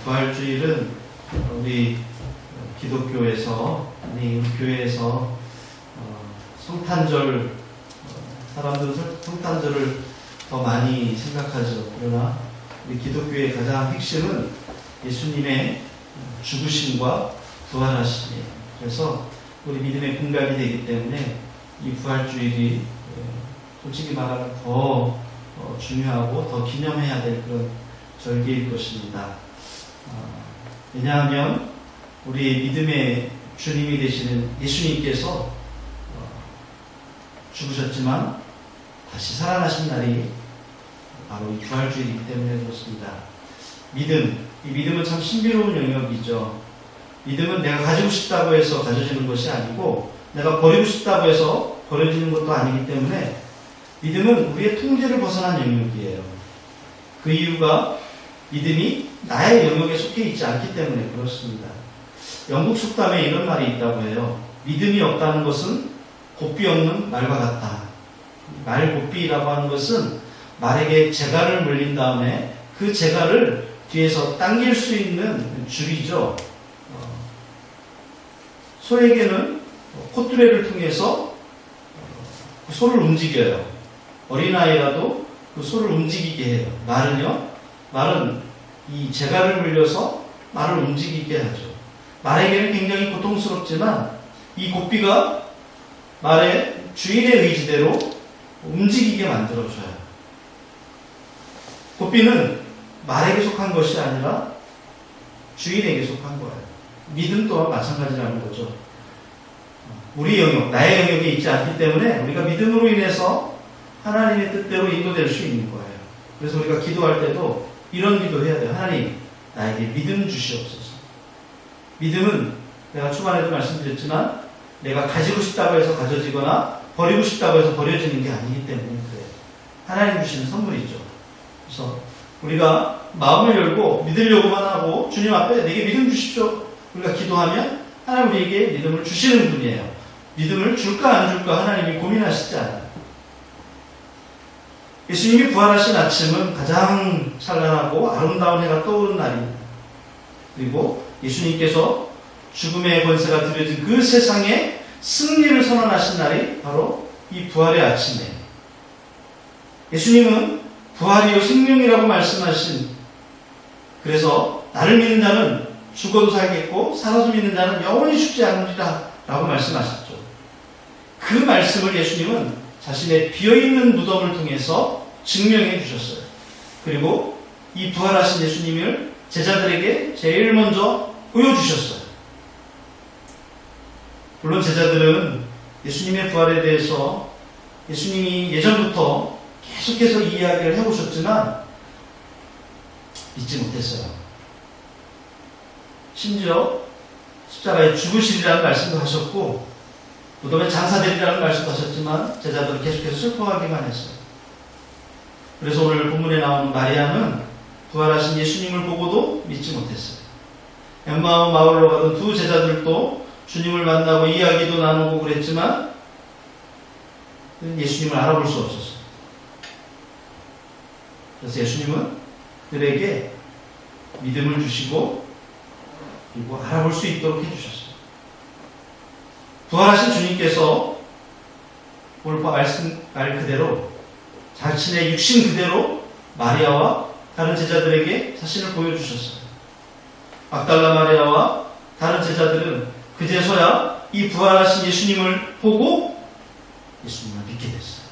부활주일은 우리 기독교에서, 아니 우리 교회에서 성탄절, 사람들은 성탄절을 더 많이 생각하죠. 그러나 우리 기독교의 가장 핵심은 예수님의 죽으심과 부활하심이에요. 그래서 우리 믿음의 분각이 되기 때문에 이 부활주일이 솔직히 말하면 더 중요하고 더 기념해야 될 그런 절기일 것입니다. 왜냐하면 우리 믿음의 주님이 되시는 예수님께서 죽으셨지만 다시 살아나신 날이 바로 이 부활주일이기 때문에 그렇습니다. 이 믿음은 참 신비로운 영역이죠. 믿음은 내가 가지고 싶다고 해서 가져지는 것이 아니고 내가 버리고 싶다고 해서 버려지는 것도 아니기 때문에 믿음은 우리의 통제를 벗어난 영역이에요. 그 이유가 믿음이 나의 영역에 속해 있지 않기 때문에 그렇습니다. 영국 속담에 이런 말이 있다고 해요. 믿음이 없다는 것은 곱비 없는 말과 같다. 말곱비라고 하는 것은 말에게 재갈을 물린 다음에 그 재갈을 뒤에서 당길 수 있는 줄이죠. 소에게는 콧뚜레를 통해서 소를 움직여요. 어린아이라도 그 소를 움직이게 해요. 말은 이 재갈을 물려서 말을 움직이게 하죠. 말에게는 굉장히 고통스럽지만 이 곱비가 말의 주인의 의지대로 움직이게 만들어줘요. 곱비는 말에게 속한 것이 아니라 주인에게 속한 거예요. 믿음 또한 마찬가지라는 거죠. 우리 영역, 나의 영역에 있지 않기 때문에 우리가 믿음으로 인해서 하나님의 뜻대로 인도될 수 있는 거예요. 그래서 우리가 기도할 때도 이런 기도해야 돼요. 하나님, 나에게 믿음 주시옵소서. 믿음은 내가 초반에도 말씀드렸지만 내가 가지고 싶다고 해서 가져지거나 버리고 싶다고 해서 버려지는 게 아니기 때문에 그래요. 하나님 주시는 선물이죠. 그래서 우리가 마음을 열고 믿으려고만 하고 주님 앞에 내게 믿음 주십시오. 우리가 기도하면 하나님 우리에게 믿음을 주시는 분이에요. 믿음을 줄까 안 줄까 하나님이 고민하시지 않아요. 예수님이 부활하신 아침은 가장 찬란하고 아름다운 해가 떠오른 날입니다. 그리고 예수님께서 죽음의 권세가 드려진 그 세상에 승리를 선언하신 날이 바로 이 부활의 아침이에요. 예수님은 부활이요 생명이라고 말씀하신, 그래서 나를 믿는 자는 죽어도 살겠고 살아도 믿는 자는 영원히 죽지 않으리라 라고 말씀하셨죠. 그 말씀을 예수님은 자신의 비어있는 무덤을 통해서 증명해 주셨어요. 그리고 이 부활하신 예수님을 제자들에게 제일 먼저 보여주셨어요. 물론 제자들은 예수님의 부활에 대해서 예수님이 예전부터 계속해서 이야기를 해오셨지만 믿지 못했어요. 심지어 십자가에 죽으시리라는 말씀도 하셨고 무덤에 장사되리라는 말씀도 하셨지만 제자들은 계속해서 슬퍼하기만 했어요. 그래서 오늘 본문에 나오는 마리아는 부활하신 예수님을 보고도 믿지 못했어요. 엠마오 마을로 가던 두 제자들도 주님을 만나고 이야기도 나누고 그랬지만 예수님을 알아볼 수 없었어요. 그래서 예수님은 그들에게 믿음을 주시고 그리고 알아볼 수 있도록 해주셨어요. 부활하신 주님께서 오늘 말 그대로 자신의 육신 그대로 마리아와 다른 제자들에게 자신을 보여주셨어요. 막달라 마리아와 다른 제자들은 그제서야 이 부활하신 예수님을 보고 예수님을 믿게 됐어요.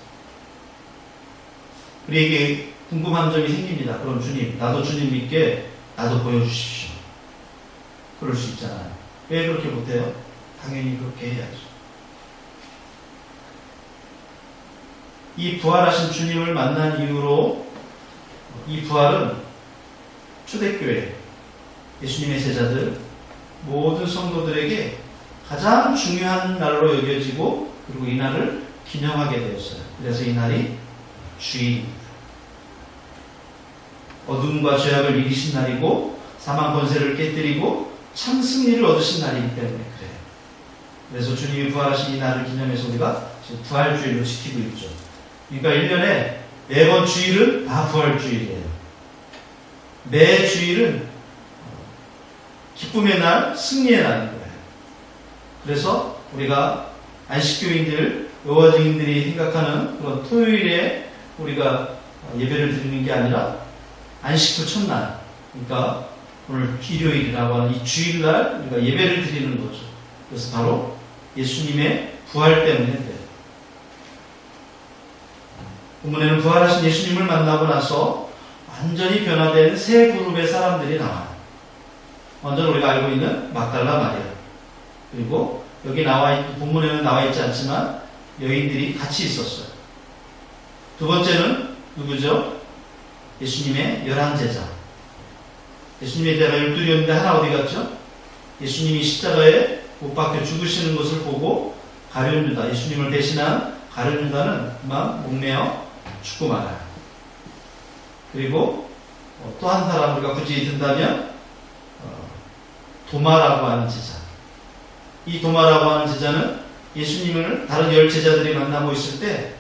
우리에게 궁금한 점이 생깁니다. 그럼 주님, 나도 주님 믿게 나도 보여주십시오. 그럴 수 있잖아요. 왜 그렇게 못해요? 당연히 그렇게 해야죠. 이 부활하신 주님을 만난 이후로 이 부활은 초대교회, 예수님의 제자들, 모든 성도들에게 가장 중요한 날로 여겨지고 그리고 이 날을 기념하게 되었어요. 그래서 이 날이 주일입니다. 어둠과 죄악을 이기신 날이고 사망 권세를 깨뜨리고 참 승리를 얻으신 날이기 때문에 그래요. 그래서 주님이 부활하신 이 날을 기념해서 우리가 지금 부활주일로 지키고 있죠. 그러니까 1년에 매번 주일은 다 부활주일이에요. 매 주일은 기쁨의 날, 승리의 날인 거예요. 그래서 우리가 안식교인들, 여호와 증인들이 생각하는 그런 토요일에 우리가 예배를 드리는 게 아니라 안식 후 첫날, 그러니까 오늘 일요일이라고 하는 이 주일날 우리가 예배를 드리는 거죠. 그래서 바로 예수님의 부활 때문에 돼요. 본문에는 부활하신 예수님을 만나고 나서 완전히 변화된 세 그룹의 사람들이 나와요. 먼저 우리가 알고 있는 막달라 마리아, 그리고 여기 본문에는 나와 있지 않지만 여인들이 같이 있었어요. 두 번째는 누구죠? 예수님의 11제자. 예수님의 제자가 12이었는데 하나 어디 갔죠? 예수님이 십자가에 못 박혀 죽으시는 것을 보고 가룟 유다, 예수님을 대신한 가룟 유다는 그만 목매어 죽고 말아요. 그리고 또 한 사람 우리가 굳이 든다면 도마라고 하는 제자. 이 도마라고 하는 제자는 예수님을 다른 10제자들이 만나고 있을 때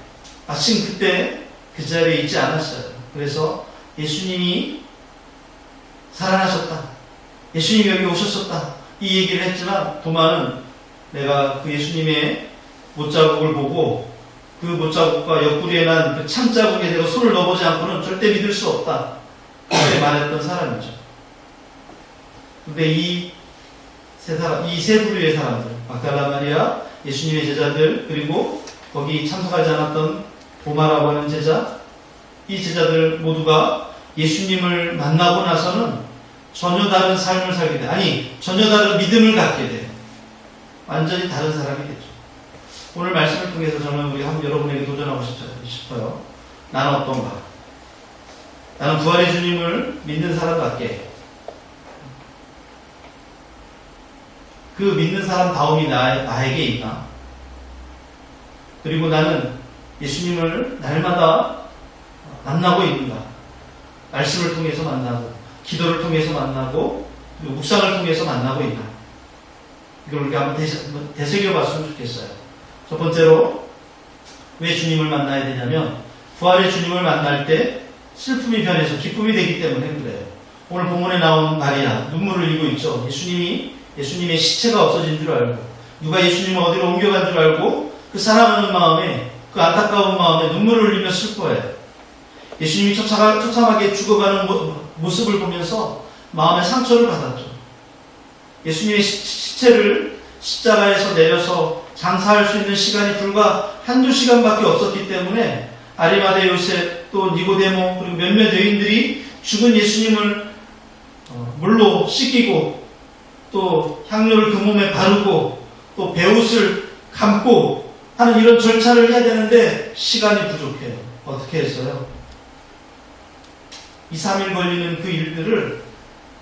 마침 그때 그 자리에 있지 않았어요. 그래서 예수님이 살아나셨다, 예수님이 여기 오셨었다, 이 얘기를 했지만 도마는 내가 그 예수님의 못자국을 보고 그 못자국과 옆구리에 난 그 참자국에 내가 손을 넣어보지 않고는 절대 믿을 수 없다, 그렇게 말했던 사람이죠. 근데 이 세 부류의 사람들, 막달라 마리아, 예수님의 제자들, 그리고 거기 참석하지 않았던 도마라고 하는 제자, 이 제자들 모두가 예수님을 만나고 나서는 전혀 다른 삶을 살게 돼요. 아니, 전혀 다른 믿음을 갖게 돼요. 완전히 다른 사람이 되죠. 오늘 말씀을 통해서 저는 우리 한번 여러분에게 도전하고 싶어요. 나는 어떤가? 나는 부활의 주님을 믿는 사람답게 그 믿는 사람다움이 나에게 있나? 그리고 나는 예수님을 날마다 만나고 있는가? 말씀을 통해서 만나고, 기도를 통해서 만나고, 그리고 묵상을 통해서 만나고 있나? 이걸 우리가 한번 되새겨봤으면 좋겠어요. 첫 번째로 왜 주님을 만나야 되냐면 부활의 주님을 만날 때 슬픔이 변해서 기쁨이 되기 때문에 그래요. 오늘 본문에 나온 마리아, 눈물을 흘리고 있죠. 예수님의 시체가 없어진 줄 알고, 누가 예수님을 어디로 옮겨간 줄 알고 그 사랑하는 마음에, 그 안타까운 마음에 눈물을 흘리며 슬퍼해요. 예수님이 처참하게 죽어가는 모습을 보면서 마음에 상처를 받았죠. 예수님의 시체를 십자가에서 내려서 장사할 수 있는 시간이 불과 한두 시간밖에 없었기 때문에 아리마대 요셉, 또 니고데모, 그리고 몇몇 여인들이 죽은 예수님을 물로 씻기고, 또 향료를 그 몸에 바르고, 또 베옷을 감고 하는 이런 절차를 해야 되는데 시간이 부족해요. 어떻게 했어요? 2, 3일 걸리는 그 일들을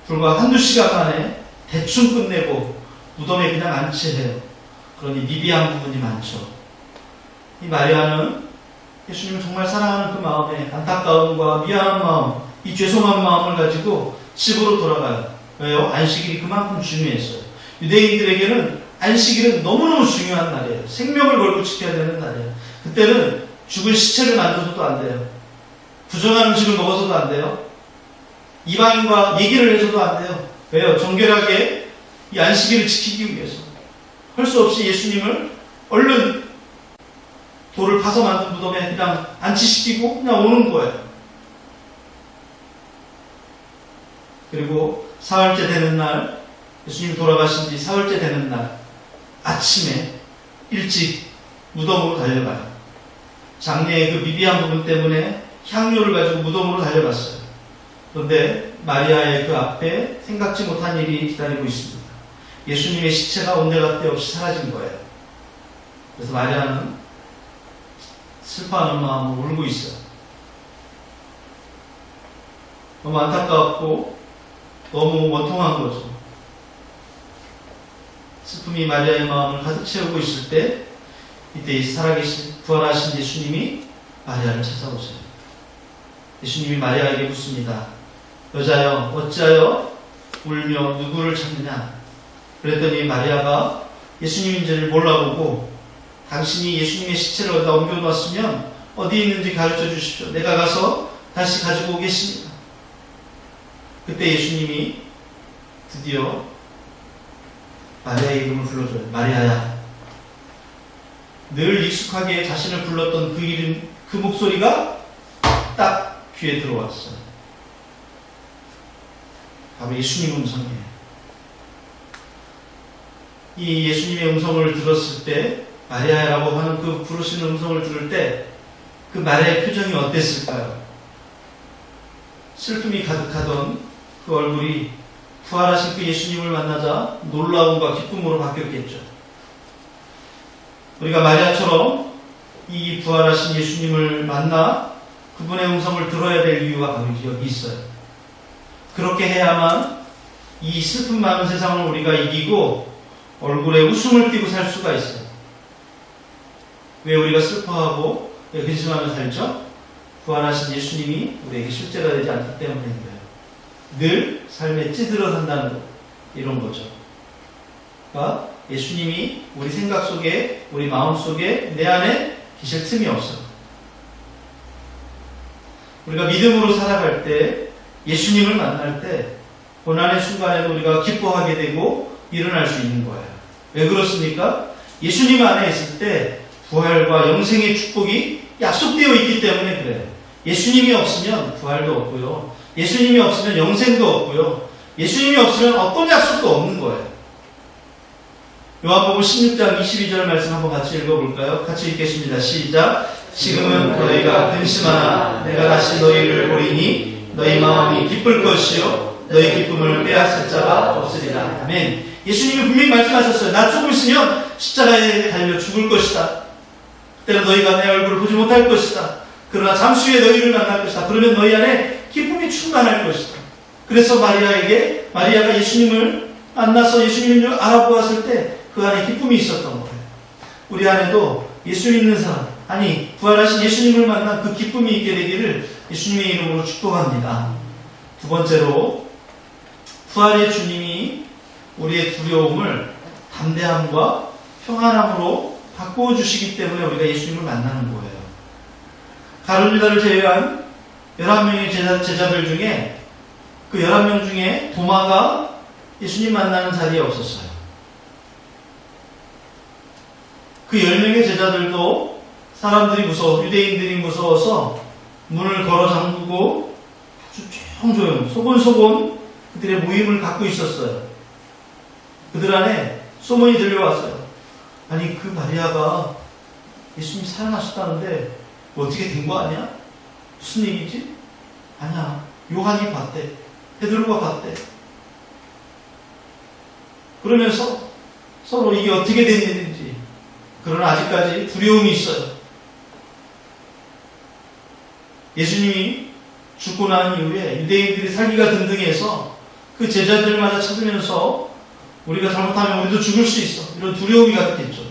불과 한두 시간 만에 대충 끝내고 무덤에 그냥 안치해요. 그러니 미비한 부분이 많죠. 이 마리아는 예수님을 정말 사랑하는 그 마음에 안타까움과 미안한 마음, 이 죄송한 마음을 가지고 집으로 돌아가요. 왜요? 안식일이 그만큼 중요했어요. 유대인들에게는 안식일은 너무너무 중요한 날이에요. 생명을 걸고 지켜야 되는 날이에요. 그때는 죽은 시체를 만져서도 안 돼요. 부정한 음식을 먹어서도 안 돼요. 이방인과 얘기를 해서도 안 돼요. 왜요? 정결하게 이 안식일을 지키기 위해서. 할 수 없이 예수님을 얼른 돌을 파서 만든 무덤에 그냥 안치시키고 그냥 오는 거예요. 그리고 사흘째 되는 날, 예수님이 돌아가신 지 사흘째 되는 날 아침에 일찍 무덤으로 달려가요. 장례의 그 미비한 부분 때문에 향료를 가지고 무덤으로 달려갔어요. 그런데 마리아의 그 앞에 생각지 못한 일이 기다리고 있습니다. 예수님의 시체가 온데간데 없이 사라진 거예요. 그래서 마리아는 슬퍼하는 마음으로 울고 있어요. 너무 안타깝고 너무 원통한 거죠. 슬픔이 마리아의 마음을 가득 채우고 있을 때 이때 이 살아계신 부활하신 예수님이 마리아를 찾아오세요. 예수님이 마리아에게 묻습니다. 여자여, 어찌하여 울며 누구를 찾느냐? 그랬더니 마리아가 예수님인지를 몰라보고 당신이 예수님의 시체를 어디다 옮겨놓았으면 어디 있는지 가르쳐 주십시오. 내가 가서 다시 가지고 오겠습니다. 그때 예수님이 드디어 마리아의 이름을 불러줘요. 마리아야. 늘 익숙하게 자신을 불렀던 그 이름, 그 목소리가 딱 귀에 들어왔어요. 바로 예수님 음성이에요. 이 예수님의 음성을 들었을 때, 마리아라고 하는 그 부르시는 음성을 들을 때, 그 마리아의 표정이 어땠을까요? 슬픔이 가득하던 그 얼굴이 부활하신 그 예수님을 만나자 놀라움과 기쁨으로 바뀌었겠죠. 우리가 마리아처럼 이 부활하신 예수님을 만나 그분의 음성을 들어야 될 이유가 바로 여기 있어요. 그렇게 해야만 이 슬픔 많은 세상을 우리가 이기고 얼굴에 웃음을 띠고 살 수가 있어요. 왜 우리가 슬퍼하고 왜 근심하며 살죠? 부활하신 예수님이 우리에게 실제가 되지 않기 때문인데요. 늘 삶에 찌들어 산다는 것, 이런 거죠. 그러니까 예수님이 우리 생각 속에, 우리 마음 속에, 내 안에 계실 틈이 없어요. 우리가 믿음으로 살아갈 때, 예수님을 만날 때, 고난의 순간에도 우리가 기뻐하게 되고 일어날 수 있는 거예요. 왜 그렇습니까? 예수님 안에 있을 때 부활과 영생의 축복이 약속되어 있기 때문에 그래요. 예수님이 없으면 부활도 없고요. 예수님이 없으면 영생도 없고요. 예수님이 없으면 어떤 약속도 없는 거예요. 요한복음 16장 22절 말씀 한번 같이 읽어볼까요? 같이 읽겠습니다. 시작. 지금은 너희가 근심하나 내가 다시 너희를 보리니 너희 마음이 기쁠 것이요 너희 기쁨을 빼앗을 자가 없으리라. 아멘. 예수님이 분명히 말씀하셨어요. 나 조금 있으면 십자가에 달려 죽을 것이다. 그때는 너희가 내 얼굴을 보지 못할 것이다. 그러나 잠시 후에 너희를 만날 것이다. 그러면 너희 안에 기쁨이 충만할 것이다. 그래서 마리아가 예수님을 만나서 예수님을 알아보았을 때 그 안에 기쁨이 있었던 거예요. 우리 안에도 예수 믿는 사람, 아니 부활하신 예수님을 만난 그 기쁨이 있게 되기를 예수님의 이름으로 축복합니다. 두 번째로, 부활의 주님이 우리의 두려움을 담대함과 평안함으로 바꾸어 주시기 때문에 우리가 예수님을 만나는 거예요. 가룟 유다를 제외한 11명의 제자들 중에 그 11명 중에 도마가 예수님 만나는 자리에 없었어요. 그 10명의 제자들도 사람들이 유대인들이 무서워서 문을 걸어 잠그고 아주 조용조용 소곤소곤 그들의 모임을 갖고 있었어요. 그들 안에 소문이 들려왔어요. 아니 그 마리아가 예수님 살아나셨다는데 뭐 어떻게 된 거 아니야? 무슨 얘기지? 아니야. 요한이 봤대. 베드로가 봤대. 그러면서 서로 이게 어떻게 된 일인지, 그러나 아직까지 두려움이 있어요. 예수님이 죽고 난 이후에 유대인들이 살기가 든든해서 그 제자들마다 찾으면서 우리가 잘못하면 우리도 죽을 수 있어. 이런 두려움이 가득했죠.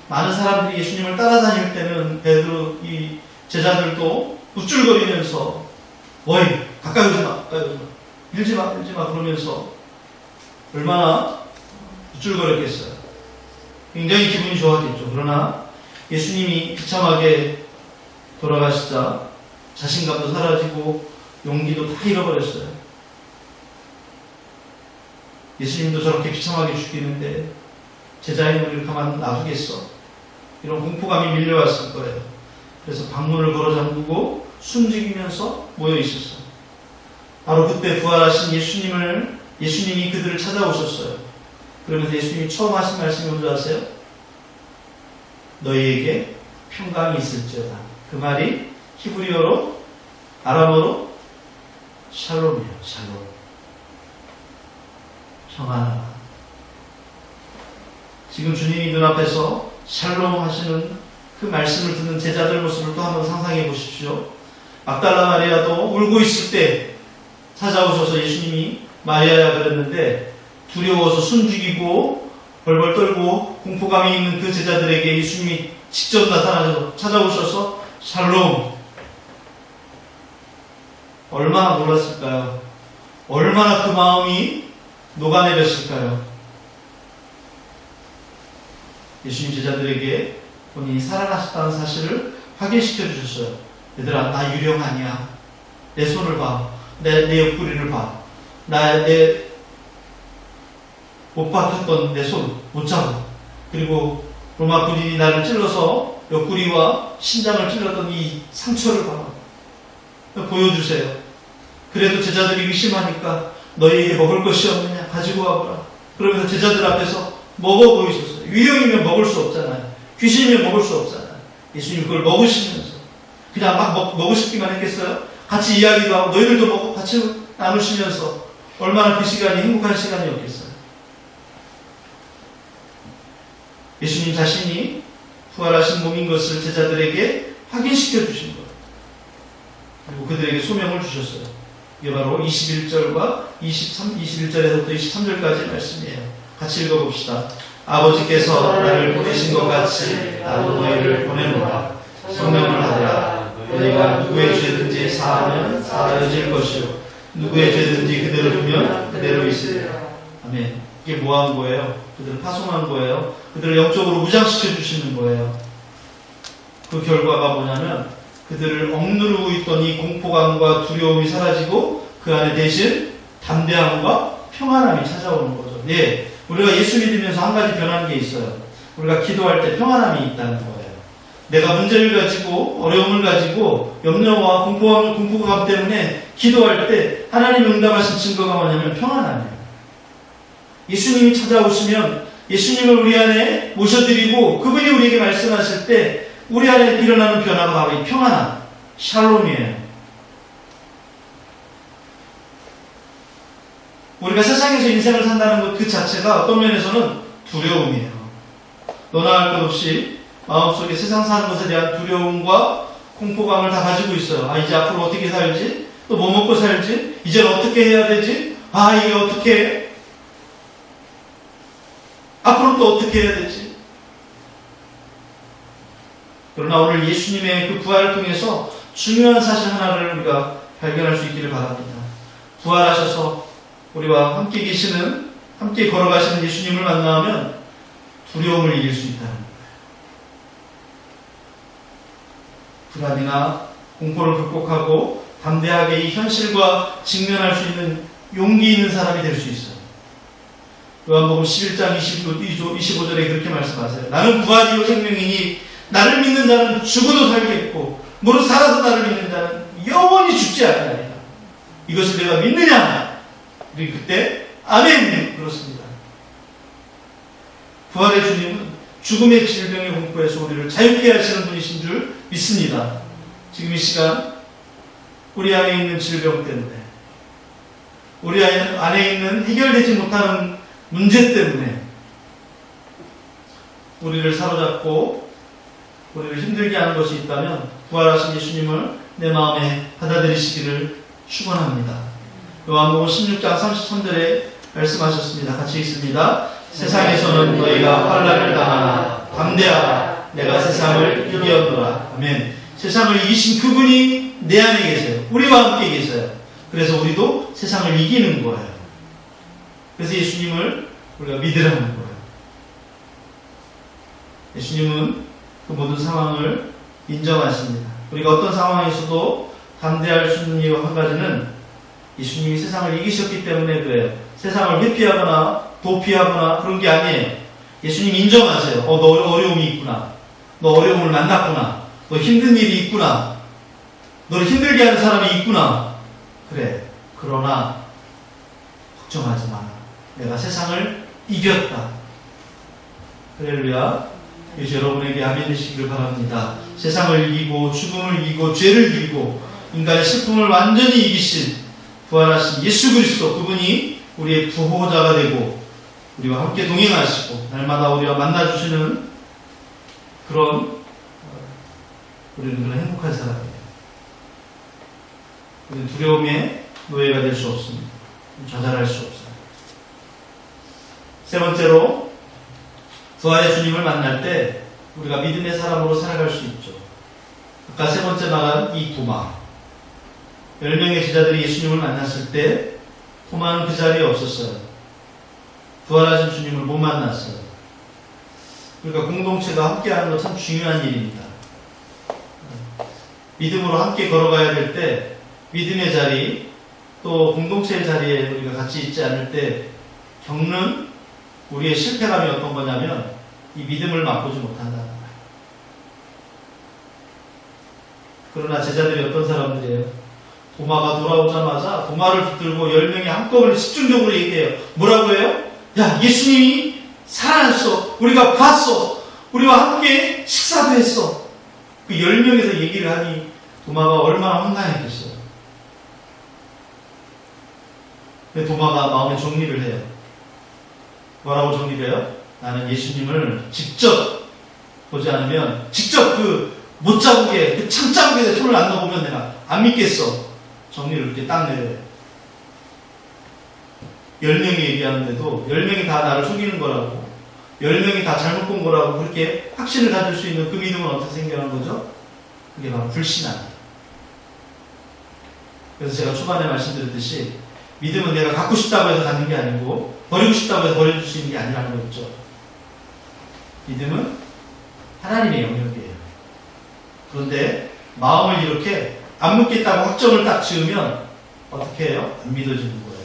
많은 사람들이 예수님을 따라다닐 때는 베드로 이 제자들도 우쭐거리면서 어이 가까이 오지 마, 밀지 마 그러면서 얼마나 우쭐거렸겠어요. 굉장히 기분이 좋았겠죠. 그러나 예수님이 비참하게 돌아가시자 자신감도 사라지고 용기도 다 잃어버렸어요. 예수님도 저렇게 비참하게 죽이는데 제자인 우리를 가만 놔두겠어? 이런 공포감이 밀려왔을 거예요. 그래서 방문을 걸어 잠그고 숨죽이면서 모여 있었어요. 바로 그때 부활하신 예수님이 그들을 찾아오셨어요. 그러면서 예수님이 처음 하신 말씀이 뭔지 아세요? 너희에게 평강이 있을지어다. 그 말이 히브리어로, 아람어로 샬롬이에요. 샬롬. 평안하다. 지금 주님이 눈앞에서 샬롬 하시는 그 말씀을 듣는 제자들 모습을 또 한번 상상해 보십시오. 막달라 마리아도 울고 있을 때 찾아오셔서 예수님이 마리아야 그랬는데 두려워서 숨죽이고 벌벌 떨고 공포감이 있는 그 제자들에게 예수님이 직접 나타나셔서 찾아오셔서 샬롬. 얼마나 놀랐을까요? 얼마나 그 마음이 녹아내렸을까요? 예수님 제자들에게 본인이 살아나셨다는 사실을 확인시켜 주셨어요. 얘들아, 나 유령 아니야. 내 손을 봐. 내 옆구리를 봐. 내 못 박혔던 내 손, 못 잡아. 그리고 로마 군인이 나를 찔러서 옆구리와 신장을 찔렀던 이 상처를 봐라. 보여주세요. 그래도 제자들이 의심하니까 너희에게 먹을 것이 없느냐? 가지고 와보라. 그러면서 제자들 앞에서 먹어 보이셨어요. 유령이면 먹을 수 없잖아요. 귀신이면 먹을 수 없잖아요. 예수님 그걸 먹으시면서 그냥 막 먹으시기만 했겠어요? 같이 이야기도 하고 너희들도 먹고 같이 나누시면서 얼마나 그 시간이 행복한 시간이었겠어요. 예수님 자신이 부활하신 몸인 것을 제자들에게 확인시켜 주신 거예요. 그리고 그들에게 소명을 주셨어요. 이게 바로 21절과 21절에서부터 23절까지의 말씀이에요. 같이 읽어봅시다. 아버지께서 나를 보내신 것 같이 나도 너희를 보내노라. 성령을 받으라. 너희가 누구의 죄든지 사하면 사하여질 것이요 누구의 죄든지 그대로 두면 그대로 있으리라. 아멘. 이게 뭐 한 거예요? 그들을 파송한 거예요. 그들을 영적으로 무장시켜 주시는 거예요. 그 결과가 뭐냐면 그들을 억누르고 있던 이 공포감과 두려움이 사라지고 그 안에 대신 담대함과 평안함이 찾아오는 거죠. 예, 우리가 예수 믿으면서 한 가지 변하는 게 있어요. 우리가 기도할 때 평안함이 있다는 거예요. 내가 문제를 가지고 어려움을 가지고 염려와 공포감 때문에 기도할 때 하나님이 응답하신 증거가 뭐냐면 평안함이에요. 예수님이 찾아오시면 예수님을 우리 안에 모셔드리고 그분이 우리에게 말씀하실 때 우리 안에 일어나는 변화가 바로 이 평안함, 샬롬이에요. 우리가 세상에서 인생을 산다는 것 그 자체가 어떤 면에서는 두려움이에요. 너나 할 것 없이 마음속에 세상 사는 것에 대한 두려움과 공포감을 다 가지고 있어요. 아, 이제 앞으로 어떻게 살지? 또 뭐 먹고 살지? 이제 어떻게 해야 되지? 아, 이게 어떻게 해? 앞으로 또 어떻게 해야 되지? 그러나 오늘 예수님의 그 부활을 통해서 중요한 사실 하나를 우리가 발견할 수 있기를 바랍니다. 부활하셔서 우리와 함께 계시는, 함께 걸어가시는 예수님을 만나면 두려움을 이길 수 있다는 거예요. 불안이나 공포를 극복하고 담대하게 이 현실과 직면할 수 있는 용기 있는 사람이 될 수 있어요. 요한복음 11장 25절에 그렇게 말씀하세요. 나는 부활이요 생명이니 나를 믿는 자는 죽어도 살겠고 무릇 살아서 나를 믿는 자는 영원히 죽지 아니하리라. 이것을 내가 믿느냐? 우리 그때 아멘 그렇습니다. 부활의 주님은 죽음의 질병의 공포에서 우리를 자유케 하시는 분이신 줄 믿습니다. 지금 이 시간 우리 안에 있는 질병 때문에 우리 안에 있는 해결되지 못하는 문제 때문에 우리를 사로잡고 우리를 힘들게 하는 것이 있다면 부활하신 예수님을 내 마음에 받아들이시기를 축원합니다. 요한복음 16장 33절에 말씀하셨습니다. 같이 읽습니다. 세상에서는 너희가 환난을 당하나 담대하라. 내가 세상을 이겼노라. 아멘. 세상을 이기신 그분이 내 안에 계세요. 우리와 함께 계세요. 그래서 우리도 세상을 이기는 거예요. 그래서 예수님을 우리가 믿으라는 거예요. 예수님은 그 모든 상황을 인정하십니다. 우리가 어떤 상황에서도 담대할 수 있는 이유 한 가지는 예수님이 세상을 이기셨기 때문에 그래요. 세상을 회피하거나 도피하거나 그런 게 아니에요. 예수님 인정하세요. 너 어려움이 있구나. 너 어려움을 만났구나. 너 힘든 일이 있구나. 너를 힘들게 하는 사람이 있구나. 그래. 그러나 걱정하지 마. 내가 세상을 이겼다. 할렐루야. 이제 여러분에게 아멘 되시기를 바랍니다. 세상을 이기고 죽음을 이기고 죄를 이기고 인간의 슬픔을 완전히 이기신 부활하신 예수 그리스도 그분이 우리의 부호자가 되고 우리와 함께 동행하시고 날마다 우리와 만나주시는 그런 우리는 그런 행복한 사람이에요. 우리는 두려움의 노예가 될 수 없습니다. 좌절할 수 없어요. 세 번째로 부활의 주님을 만날 때 우리가 믿음의 사람으로 살아갈 수 있죠. 아까 세 번째 말한 이 도마 10명의 제자들이 예수님을 만났을 때 도마는 그 자리에 없었어요. 부활하신 주님을 못 만났어요. 그러니까 공동체가 함께하는 건 참 중요한 일입니다. 믿음으로 함께 걸어가야 될 때 믿음의 자리 또 공동체의 자리에 우리가 같이 있지 않을 때 겪는 우리의 실패감이 어떤 거냐면 이 믿음을 맛보지 못한다는 거예요. 그러나 제자들이 어떤 사람들이에요? 도마가 돌아오자마자 도마를 붙들고 10명이 한꺼번에 집중적으로 얘기해요. 뭐라고 해요? 야, 예수님이 살아났어. 우리가 봤어. 우리와 함께 식사도 했어. 그 10명에서 얘기를 하니 도마가 얼마나 황당했겠어요. 근데 도마가 마음에 정리를 해요. 뭐라고 정리를 해요? 나는 예수님을 직접 보지 않으면, 직접 그 못자국에, 그 창자국에 손을 안 넣어보면 내가 안 믿겠어. 정리를 이렇게 딱 내려요. 10명이 얘기하는데도 10명이 다 나를 속이는 거라고, 10명이 다 잘못 본 거라고 그렇게 확신을 가질 수 있는 그 믿음은 어떻게 생겨난 거죠? 그게 바로 불신앙이에요. 그래서 제가 초반에 말씀드렸듯이 믿음은 내가 갖고 싶다고 해서 갖는 게 아니고 버리고 싶다고 해서 버려줄 수 있는 게 아니라는 거죠. 믿음은 하나님의 영역이에요. 그런데 마음을 이렇게 안 믿겠다고 확정을 딱 지으면 어떻게 해요? 안 믿어지는 거예요.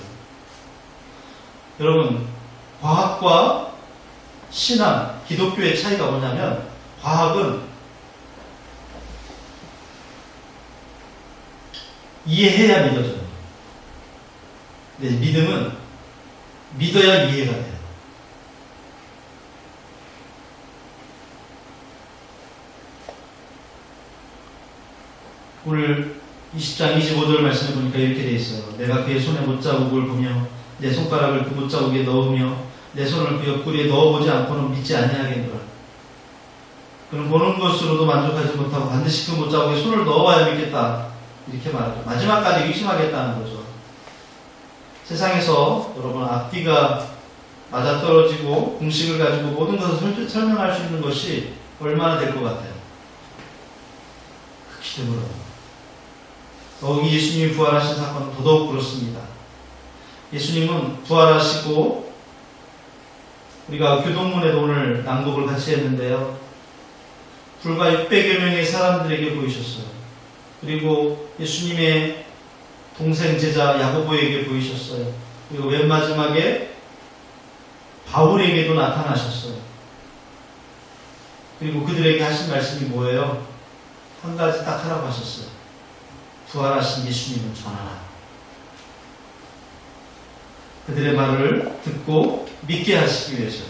여러분, 과학과 신앙, 기독교의 차이가 뭐냐면, 과학은 이해해야 믿어져요. 근데 믿음은 믿어야 이해가 돼요. 오늘 20장 25절 말씀해 보니까 이렇게 되어 있어요. 내가 그의 손에 못자국을 보며 내 손가락을 그 못자국에 넣으며 내 손을 그 옆구리에 넣어보지 않고는 믿지 아니하겠노라. 그는 보는 것으로도 만족하지 못하고 반드시 그 못자국에 손을 넣어봐야 믿겠다. 이렇게 말하죠. 마지막까지 의심하겠다는 거죠. 세상에서 여러분 앞뒤가 맞아떨어지고 공식을 가지고 모든 것을 설명할 수 있는 것이 얼마나 될 것 같아요? 극히 드물어요. 더욱이 예수님이 부활하신 사건은 더더욱 그렇습니다. 예수님은 부활하시고 우리가 교동문에도 오늘 낭독을 같이 했는데요. 불과 600여 명의 사람들에게 보이셨어요. 그리고 예수님의 동생 제자 야고보에게 보이셨어요. 그리고 맨 마지막에 바울에게도 나타나셨어요. 그리고 그들에게 하신 말씀이 뭐예요? 한 가지 딱 하라고 하셨어요. 부활하신 예수님을 전하라. 그들의 말을 듣고 믿게 하시기 위해서.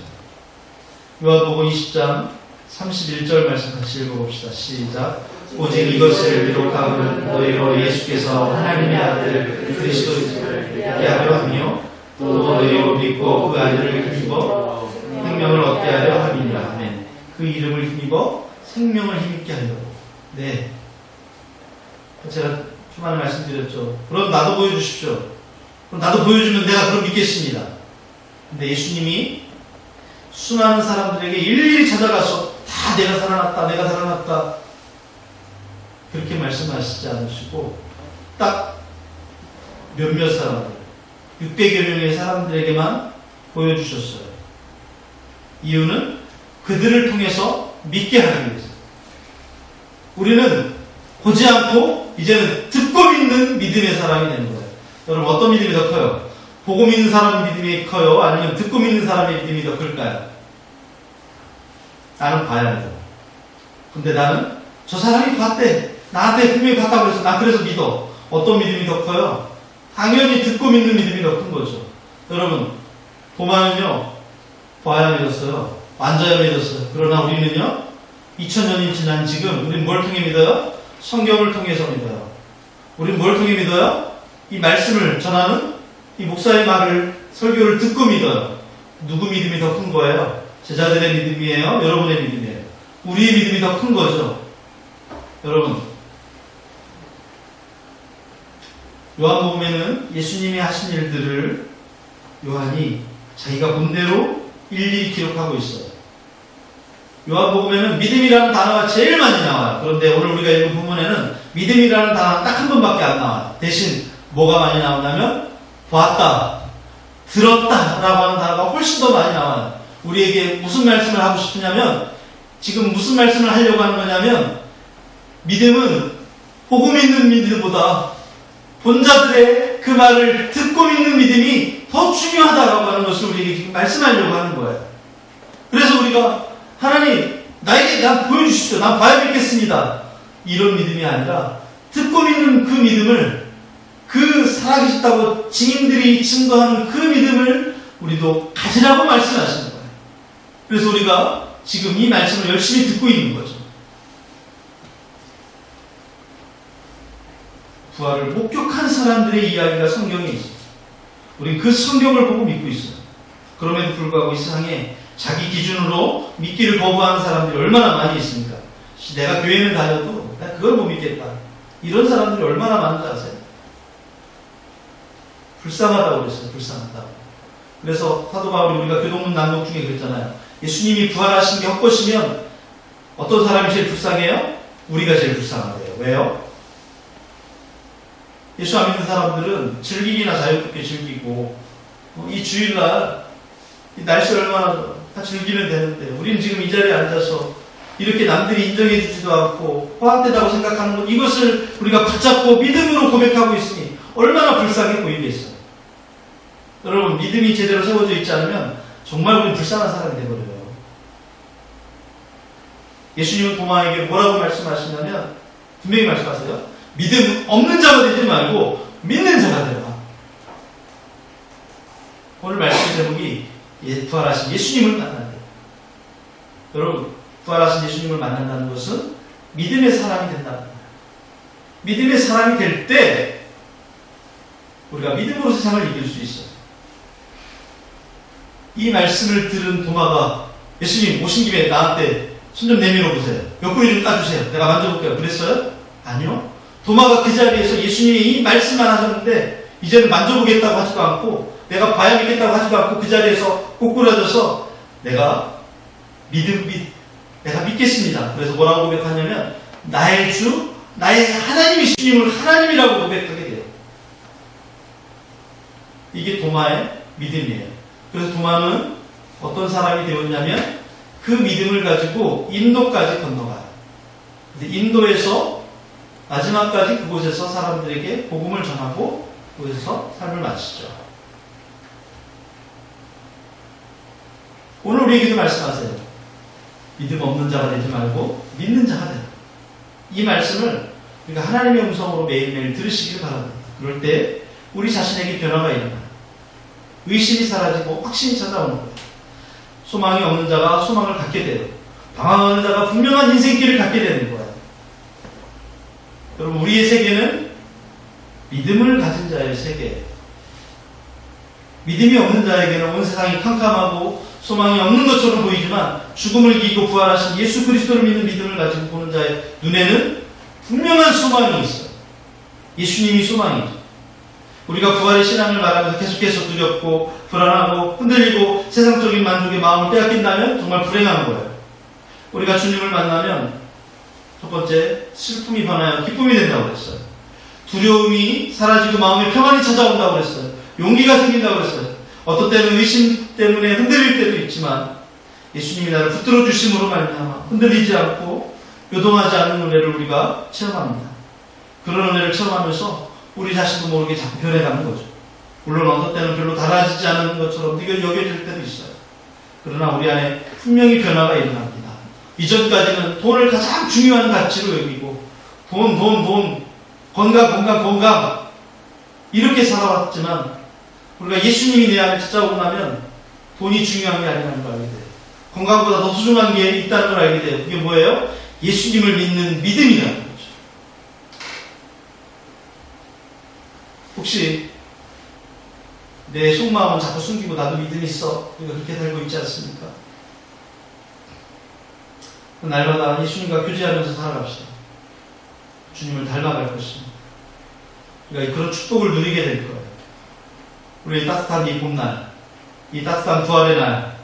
요한복음 20장 31절 말씀 같이 읽어봅시다. 시작. 오직 이것을 기록하고는 너희로 예수께서 하나님의 아들 그리스도이심을 믿게 하려 하며 또 너희로 믿고 그 아들을 힘입어 생명을 얻게 하려 함이니라. 아멘. 그 이름을 힘입어 생명을 힘입게 하려고. 네. 제가 초반에 말씀드렸죠. 그럼 나도 보여주십시오. 그럼 나도 보여주면 내가 그럼 믿겠습니다. 근데 예수님이 수많은 사람들에게 일일이 찾아가서 다 내가 살아났다, 내가 살아났다. 그렇게 말씀하시지 않으시고 딱 몇몇 사람들, 600여 명의 사람들에게만 보여주셨어요. 이유는 그들을 통해서 믿게 하기 위해서. 우리는 보지 않고 이제는 듣고 믿는 믿음의 사람이 되는 거예요. 여러분 어떤 믿음이 더 커요? 보고 믿는 사람 믿음이 커요? 아니면 듣고 믿는 사람의 믿음이 더 클까요? 나는 봐야 돼요. 근데 나는 저 사람이 봤대. 나한테 분명히 봤다고 해서 난 그래서 믿어. 어떤 믿음이 더 커요? 당연히 듣고 믿는 믿음이 더 큰 거죠. 여러분 도마는요 봐야 믿었어요. 만져야 믿었어요. 그러나 우리는요 2000년이 지난 지금 우리는 뭘 통해 믿어요? 성경을 통해서 믿어요. 우리는 뭘 통해 믿어요? 이 말씀을 전하는 이 목사의 말을 설교를 듣고 믿어요. 누구 믿음이 더 큰 거예요? 제자들의 믿음이에요? 여러분의 믿음이에요? 우리의 믿음이 더 큰 거죠. 여러분 요한복음에는 예수님이 하신 일들을 요한이 자기가 본 대로 일일이 기록하고 있어요. 요한복음에는 믿음이라는 단어가 제일 많이 나와요. 그런데 오늘 우리가 읽은 부분에는 믿음이라는 단어가 딱 한 번밖에 안 나와요. 대신 뭐가 많이 나오냐면 봤다, 들었다 라고 하는 단어가 훨씬 더 많이 나와요. 우리에게 무슨 말씀을 하고 싶으냐면 지금 무슨 말씀을 하려고 하는 거냐면 믿음은 보고 믿는 믿음보다 본자들의 그 말을 듣고 믿는 믿음이 더 중요하다라고 하는 것을 우리에게 지금 말씀하려고 하는 거예요. 그래서 우리가 하나님 나에게 난 보여주십시오. 난 봐야 믿겠습니다. 이런 믿음이 아니라 듣고 믿는 그 믿음을, 그 살아계셨다고 증인들이 증거하는 그 믿음을 우리도 가지라고 말씀하시는 거예요. 그래서 우리가 지금 이 말씀을 열심히 듣고 있는 거죠. 부활을 목격한 사람들의 이야기가 성경에 있어요. 우리는 그 성경을 보고 믿고 있어요. 그럼에도 불구하고 이 세상에 자기 기준으로 믿기를 거부하는 사람들이 얼마나 많이 있습니까? 내가 교회는 다녀도 나 그걸 못 믿겠다. 이런 사람들이 얼마나 많은지 아세요? 불쌍하다고 그랬어요. 불쌍하다고. 그래서 사도 바울이 우리가 교동문 낭독 중에 그랬잖아요. 예수님이 부활하신 게 헛것이면 어떤 사람이 제일 불쌍해요? 우리가 제일 불쌍하대요. 왜요? 예수 안 믿는 사람들은 즐기기나 자유롭게 즐기고 이 주일날 이 날씨 얼마나 다 즐기면 되는데 우리는 지금 이 자리에 앉아서 이렇게 남들이 인정해 주지도 않고 허황되다고 생각하는 것, 이것을 우리가 붙잡고 믿음으로 고백하고 있으니 얼마나 불쌍해 보이겠어요. 여러분, 믿음이 제대로 세워져 있지 않으면 정말 우리는 불쌍한 사람이 되어버려요. 예수님은 도마에게 뭐라고 말씀하시냐면 분명히 말씀하세요. 믿음 없는 자가 되지 말고 믿는 자가 되라. 오늘 말씀 제목이 부활하신 예수님을 만난다. 여러분, 부활하신 예수님을 만난다는 것은 믿음의 사람이 된다는 거예요. 믿음의 사람이 될 때 우리가 믿음으로 세상을 이길 수 있어요. 이 말씀을 들은 도마가 예수님 오신 김에 나한테 손 좀 내밀어 보세요. 옆구리 좀 따주세요. 내가 만져볼게요. 그랬어요? 아니요. 도마가 그 자리에서 예수님이 이 말씀만 하셨는데 이제는 만져보겠다고 하지도 않고 내가 봐야 믿겠다고 하지도 않고 그 자리에서 꼬꾸라져서 내가 내가 믿겠습니다. 그래서 뭐라고 고백하냐면 나의 주, 나의 하나님이 주님을 하나님이라고 고백하게 돼요. 이게 도마의 믿음이에요. 그래서 도마는 어떤 사람이 되었냐면 그 믿음을 가지고 인도까지 건너가요. 근데 인도에서 마지막까지 그곳에서 사람들에게 복음을 전하고 그곳에서 삶을 마치죠. 오늘 우리에게도 말씀하세요. 믿음 없는 자가 되지 말고 믿는 자가 되라. 이 말씀을 우리가 하나님의 음성으로 매일매일 들으시길 바랍니다. 그럴 때 우리 자신에게 변화가 일어나요. 의심이 사라지고 확신이 찾아오는 거예요. 소망이 없는 자가 소망을 갖게 돼요. 방황하는 자가 분명한 인생길을 갖게 되는 거예요. 여러분, 우리의 세계는 믿음을 가진 자의 세계예요. 믿음이 없는 자에게는 온 세상이 캄캄하고 소망이 없는 것처럼 보이지만 죽음을 이기고 부활하신 예수 그리스도를 믿는 믿음을 가지고 보는 자의 눈에는 분명한 소망이 있어요. 예수님이 소망이죠. 우리가 부활의 신앙을 말하면서 계속해서 두렵고 불안하고 흔들리고 세상적인 만족에 마음을 빼앗긴다면 정말 불행한 거예요. 우리가 주님을 만나면 첫 번째, 슬픔이 변하여 기쁨이 된다고 그랬어요. 두려움이 사라지고 마음에 평안이 찾아온다고 그랬어요. 용기가 생긴다고 그랬어요. 어떤 때는 의심 때문에 흔들릴 때도 있지만 예수님이 나를 붙들어 주심으로 말미암아 흔들리지 않고 요동하지 않는 은혜를 우리가 체험합니다. 그런 은혜를 체험하면서 우리 자신도 모르게 자꾸 변해가는 거죠. 물론 어떤 때는 별로 달라지지 않은 것처럼 여겨질 때도 있어요. 그러나 우리 안에 분명히 변화가 일어납니다. 이전까지는 돈을 가장 중요한 가치로 여기고 돈, 건강 이렇게 살아왔지만 우리가 예수님이 내 안에 찾아오고 나면 돈이 중요한 게 아니라는 걸 알게 돼요. 건강보다 더 소중한 게 있다는 걸 알게 돼요. 그게 뭐예요? 예수님을 믿는 믿음이라는 거죠. 혹시 내 속마음은 자꾸 숨기고 나도 믿음이 있어. 우리가 그렇게 살고 있지 않습니까? 날마다 예수님과 교제하면서 살아갑시다. 주님을 닮아갈 것입니다. 우리가 그런 축복을 누리게 될 거예요. 우리 따뜻한 이 봄날, 이 따뜻한 부활의 날,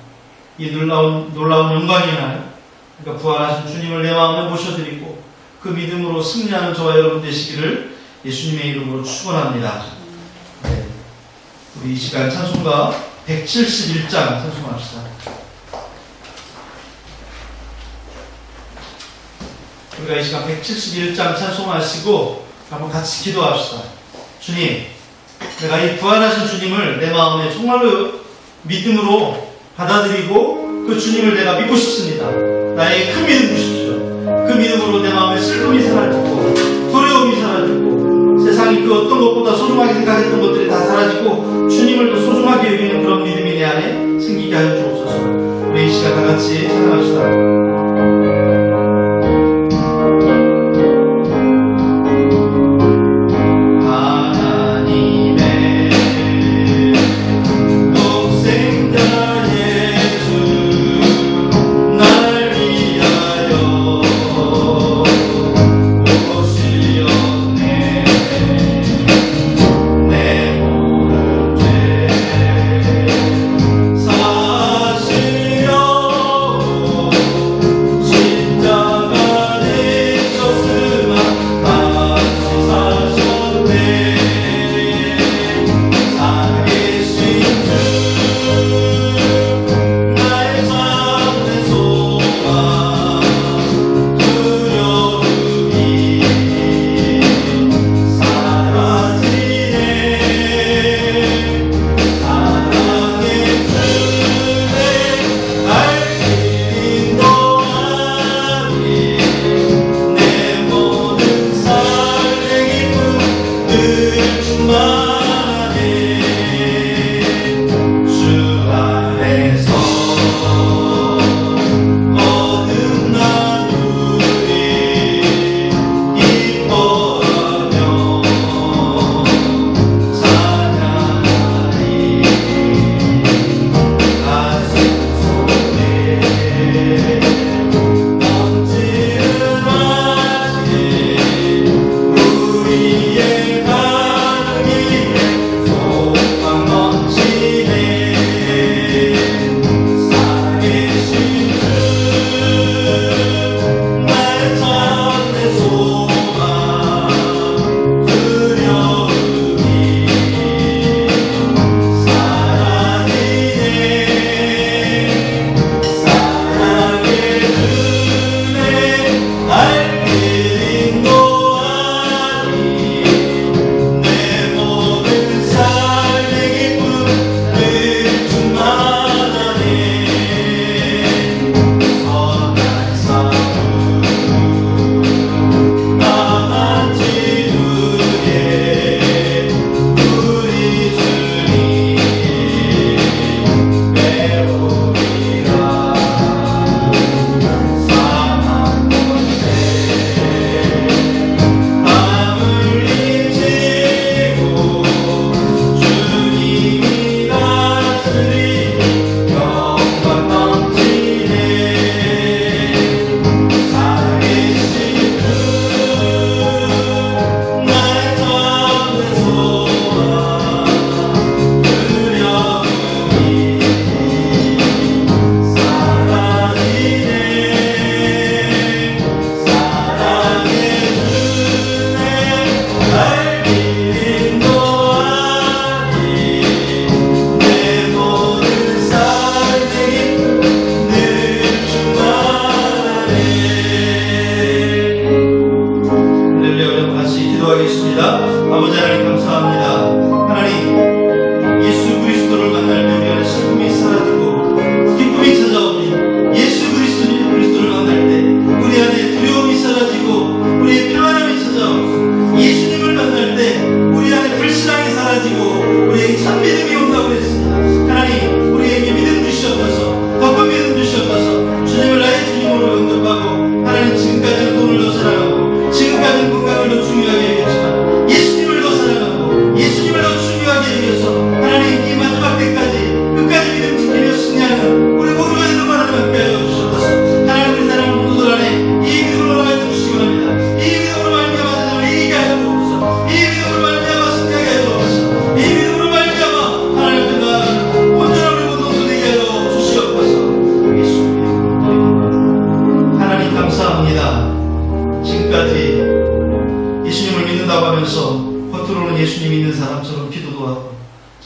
이 놀라운 영광의 날, 그러니까 부활하신 주님을 내 마음에 모셔드리고 그 믿음으로 승리하는 저와 여러분 되시기를 예수님의 이름으로 축원합니다. 네. 우리 이 시간 찬송가 171장 찬송합시다. 우리가 이 시간 171장 찬송하시고 한번 같이 기도합시다. 주님, 내가 이 부활하신 주님을 내 마음에 정말로 믿음으로 받아들이고 그 주님을 내가 믿고 싶습니다. 나에게 큰 믿음 주십시오. 그 믿음으로 내 마음에 슬픔이 사라지고 두려움이 사라지고 세상이 그 어떤 것보다 소중하게 생각했던 것들이 다 사라지고 주님을 더 소중하게 여기는 그런 믿음이 내 안에 생기게 하여 주옵소서. 우리 이 시간 다 같이 찬양합시다.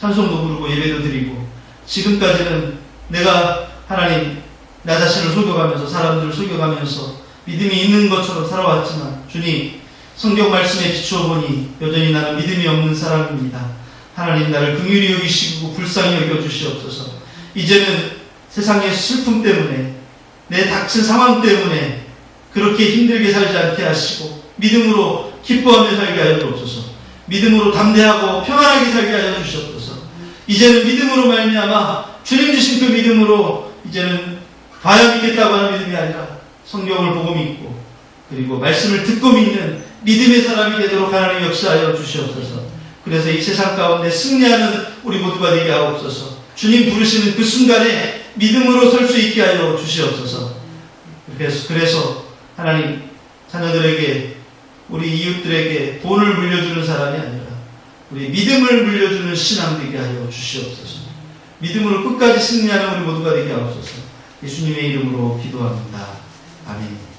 찬송도 부르고 예배도 드리고 지금까지는 내가 하나님 나 자신을 속여가면서 사람들을 속여가면서 믿음이 있는 것처럼 살아왔지만 주님 성경 말씀에 비추어 보니 여전히 나는 믿음이 없는 사람입니다. 하나님 나를 긍휼히 여기시고 불쌍히 여겨주시옵소서. 이제는 세상의 슬픔 때문에, 내 닥친 상황 때문에 그렇게 힘들게 살지 않게 하시고 믿음으로 기뻐하며 살게 하여 주옵소서. 믿음으로 담대하고 평안하게 살게 하여 주시옵소서. 이제는 믿음으로 말미암아 주님 주신 그 믿음으로 이제는 봐야 믿겠다고 하는 믿음이 아니라 성경을 보고 믿고 그리고 말씀을 듣고 믿는 믿음의 사람이 되도록 하나님 역사하여 주시옵소서. 그래서 이 세상 가운데 승리하는 우리 모두가 되게 하옵소서. 주님 부르시는 그 순간에 믿음으로 설 수 있게 하여 주시옵소서. 그래서 하나님 자녀들에게 우리 이웃들에게 돈을 물려주는 사람이 아니라 우리 믿음을 물려주는 신앙 되게 하여 주시옵소서. 믿음으로 끝까지 승리하는 우리 모두가 되게 하옵소서. 예수님의 이름으로 기도합니다. 아멘.